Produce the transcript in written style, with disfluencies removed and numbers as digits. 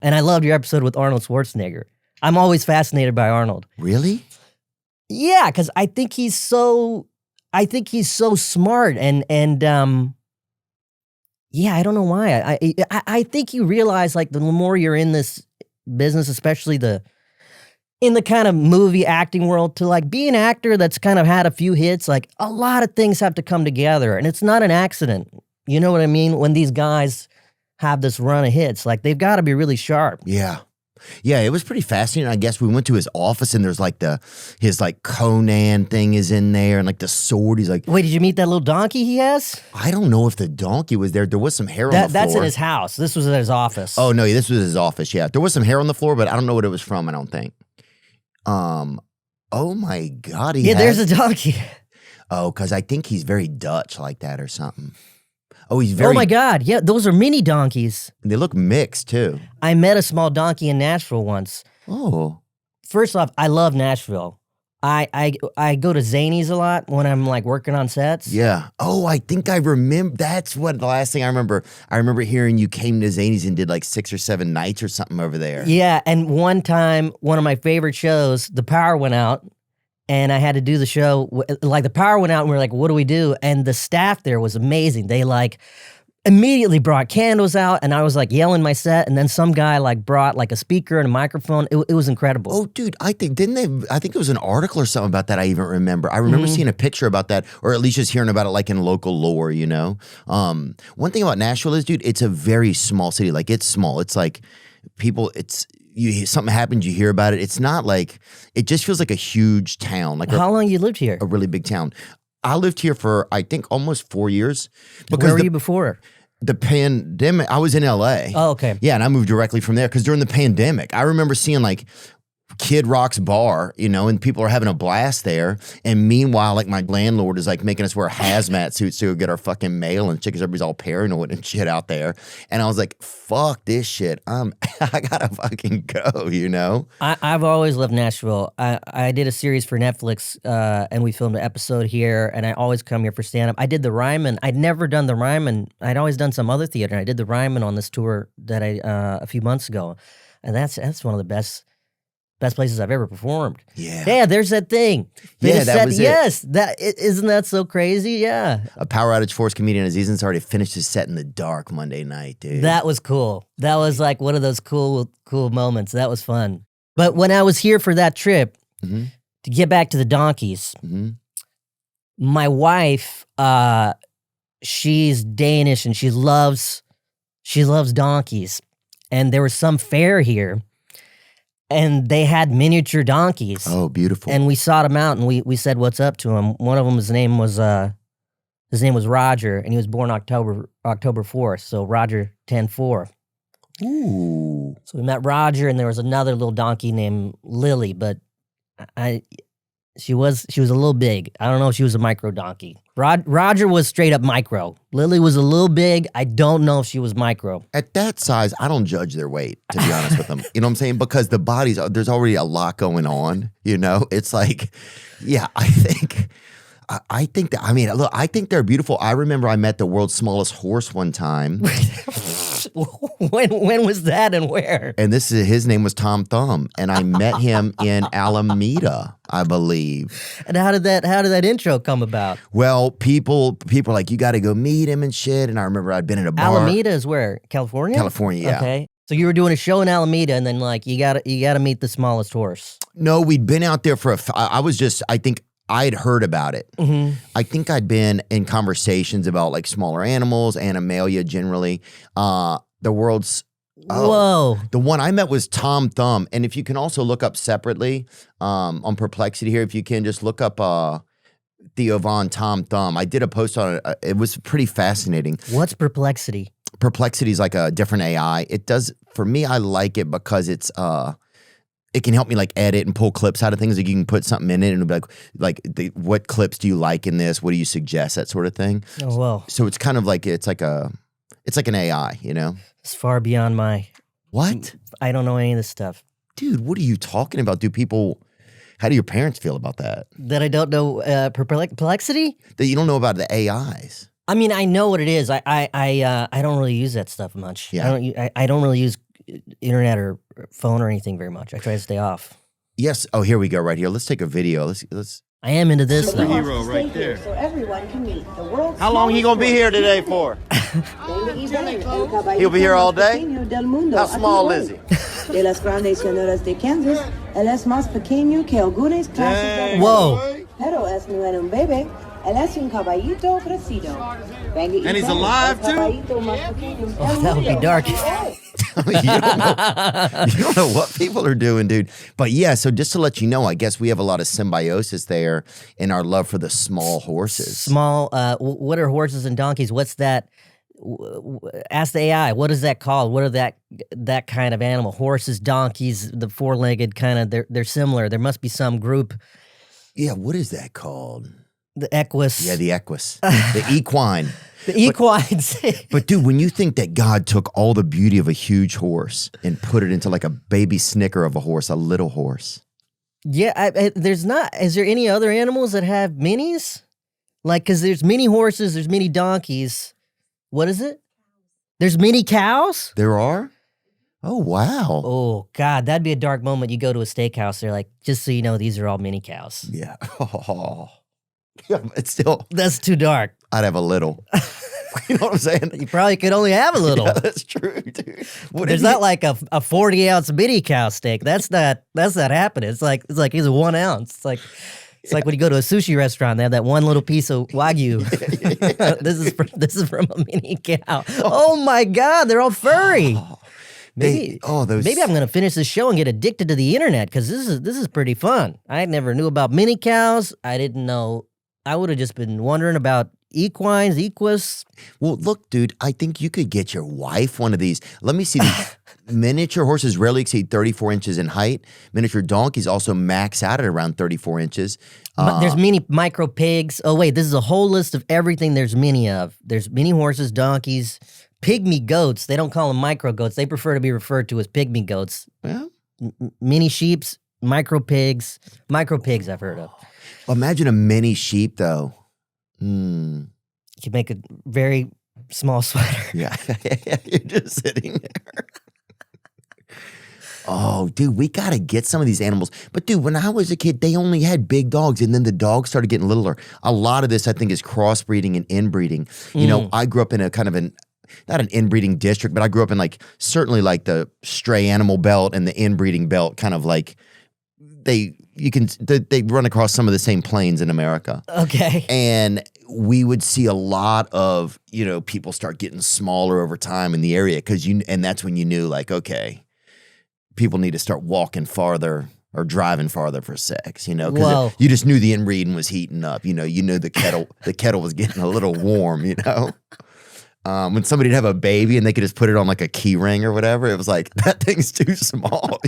And I loved your episode with Arnold Schwarzenegger. I'm always fascinated by Arnold. Really? Yeah, because I think he's so smart and yeah, I don't know why. I think you realize like the more you're in this business, especially in the kind of movie acting world, to like be an actor that's kind of had a few hits, like a lot of things have to come together, and it's not an accident. You know what I mean? When these guys have this run of hits, like they've got to be really sharp. Yeah. Yeah, it was pretty fascinating. I guess we went to his office and there's like his like Conan thing is in there and like the sword. He's like, wait, did you meet that little donkey he has? I don't know if the donkey was there. There was some hair on the floor. That's in his house. This was at his office. Oh no, this was his office. Yeah, there was some hair on the floor, but I don't know what it was from. I don't think. Oh my God, there's a donkey. Oh, because I think he's very Dutch like that or something. Oh, he's very... Oh, my God. Yeah, those are mini donkeys. They look mixed, too. I met a small donkey in Nashville once. Oh. First off, I love Nashville. I go to Zanies a lot when I'm, like, working on sets. Yeah. Oh, I think I remember. That's what the last thing I remember. I remember hearing you came to Zanies and did, like, 6 or 7 nights or something over there. Yeah, and one time, one of my favorite shows, the power went out. And I had to do the show, like the power went out and we were like, what do we do? And the staff there was amazing. They like immediately brought candles out and I was like yelling my set. And then some guy like brought like a speaker and a microphone. It was incredible. Oh, dude, I think it was an article or something about that I even remember. I remember seeing a picture about that or at least just hearing about it like in local lore, you know? One thing about Nashville is, dude, it's a very small city. Like it's small. It's like people, something happens, you hear about it. It's not like, it just feels like a huge town. Like how long you lived here? A really big town. I lived here for, I think, almost 4 years. Where were you before? The pandemic, I was in LA. Oh, okay. Yeah, and I moved directly from there because during the pandemic, I remember seeing like Kid Rock's bar, you know, and people are having a blast there. And meanwhile, like my landlord is like making us wear hazmat suits to go get our fucking mail and shit because everybody's all paranoid and shit out there. And I was like, fuck this shit. I gotta fucking go, you know? I've always loved Nashville. I did a series for Netflix and we filmed an episode here and I always come here for stand-up. I did the Ryman. I'd never done the Ryman. I'd always done some other theater. And I did the Ryman on this tour that a few months ago. And that's one of the best places I've ever performed. Yeah. Yeah, there's that thing. That was it. Yes, isn't that so crazy? Yeah. A Power Outage Force comedian Aziz Ansari finished his set in the dark Monday night, dude. That was cool. That was like one of those cool moments. That was fun. But when I was here for that trip, to get back to the donkeys, my wife, she's Danish and she loves donkeys. And there was some fair here. And they had miniature donkeys. Oh, beautiful. And we sought them out and we said what's up to him. One of them, his name was Roger, and he was born October 4th, so Roger 10-4. Ooh. So we met Roger, and there was another little donkey named Lily, but she was a little big. I don't know if she was a micro donkey. Roger was straight up micro. Lily was a little big. I don't know if she was micro. At that size, I don't judge their weight, to be honest with them. You know what I'm saying? Because the bodies, there's already a lot going on, you know? It's like, yeah, I think they're beautiful. I remember I met the world's smallest horse one time. When was that and where? And his name was Tom Thumb, and I met him in Alameda, I believe. And how did that intro come about? Well, people are like, you got to go meet him and shit. And I remember I'd been in a bar. Alameda is where? California? California, yeah. Okay. So you were doing a show in Alameda, and then like you gotta meet the smallest horse. No, we'd been out there for I think I'd heard about it. I think I'd been in conversations about like smaller animals, Animalia generally. The world's the one I met was Tom Thumb, and if you can also look up separately on Perplexity here, if you can just look up Theo Von Tom Thumb. I did a post on it. It was pretty fascinating. What's Perplexity? Perplexity is like a different AI. It does for me. I like it because it's it can help me like edit and pull clips out of things. Like you can put something in it and it'll be like what clips do you like in this? What do you suggest? That sort of thing. Oh, well. So it's kind of like, it's like an AI, you know? It's far beyond my... What? I don't know any of this stuff. Dude, what are you talking about? How do your parents feel about that? That I don't know Perplexity? That you don't know about the AIs? I mean, I know what it is. I don't really use that stuff much. Yeah. I don't really use internet or phone or anything very much. I try to stay off. Yes. Oh, here we go. Right here. Let's take a video. Let's. I am into this though. Hero right there. So everyone can meet the world's How long he gonna be here today for? He'll be here all day? How small is he? De las grandes señoras de Kansas, él es más pequeño que algunas clases de Whoa. Pero es no era un bebé, él es un caballito crecido. And he's alive too? Oh, that would be dark. You don't know what people are doing, dude. But yeah, so just to let you know, I guess we have a lot of symbiosis there in our love for the small horses. Small, what are horses and donkeys? What's that? Ask the AI. What is that called? What are that kind of animal? Horses, donkeys, the four-legged kind of, they're similar. There must be some group. Yeah, what is that called? The equus. Yeah, the equus. The equine. The equines. But dude, when you think that God took all the beauty of a huge horse and put it into like a baby snicker of a horse, a little horse. Yeah, there's not. Is there any other animals that have minis? Like, because there's mini horses, there's mini donkeys. What is it? There's mini cows? There are? Oh, wow. Oh, God, that'd be a dark moment. You go to a steakhouse, they're like, just so you know, these are all mini cows. Yeah. Oh. Yeah, it's still. That's too dark. I'd have a little. You know what I'm saying? You probably could only have a little. Yeah, that's true, dude. There's not like a 40-ounce mini cow steak. That's not happening. It's like it's a 1 ounce. It's like when you go to a sushi restaurant, they have that one little piece of wagyu. Yeah. This is from a mini cow. Oh my God, they're all furry. Maybe I'm gonna finish this show and get addicted to the internet because this is pretty fun. I never knew about mini cows. I didn't know. I would have just been wondering about equines, equus. Well, look, dude, I think you could get your wife one of these. Let me see. Miniature horses rarely exceed 34 inches in height. Miniature donkeys also max out at around 34 inches. There's mini micro pigs. Oh, wait, this is a whole list of everything there's mini of. There's mini horses, donkeys, pygmy goats. They don't call them micro goats. They prefer to be referred to as pygmy goats. Yeah. Mini sheeps, micro pigs. Micro pigs I've heard of. Imagine a mini sheep, though. You could make a very small sweater. Yeah. You're just sitting there. Oh, dude, we got to get some of these animals. But, dude, when I was a kid, they only had big dogs, and then the dogs started getting littler. A lot of this, I think, is crossbreeding and inbreeding. You know, I grew up in a kind of not an inbreeding district, but I grew up in certainly the stray animal belt and the inbreeding belt, kind of like they run across some of the same plains in America. Okay. And we would see a lot of, people start getting smaller over time in the area and that's when you knew okay, people need to start walking farther or driving farther for sex, because you just knew the inbreeding was heating up. You knew the kettle was getting a little warm, when somebody'd have a baby and they could just put it on a key ring or whatever, it was like, that thing's too small,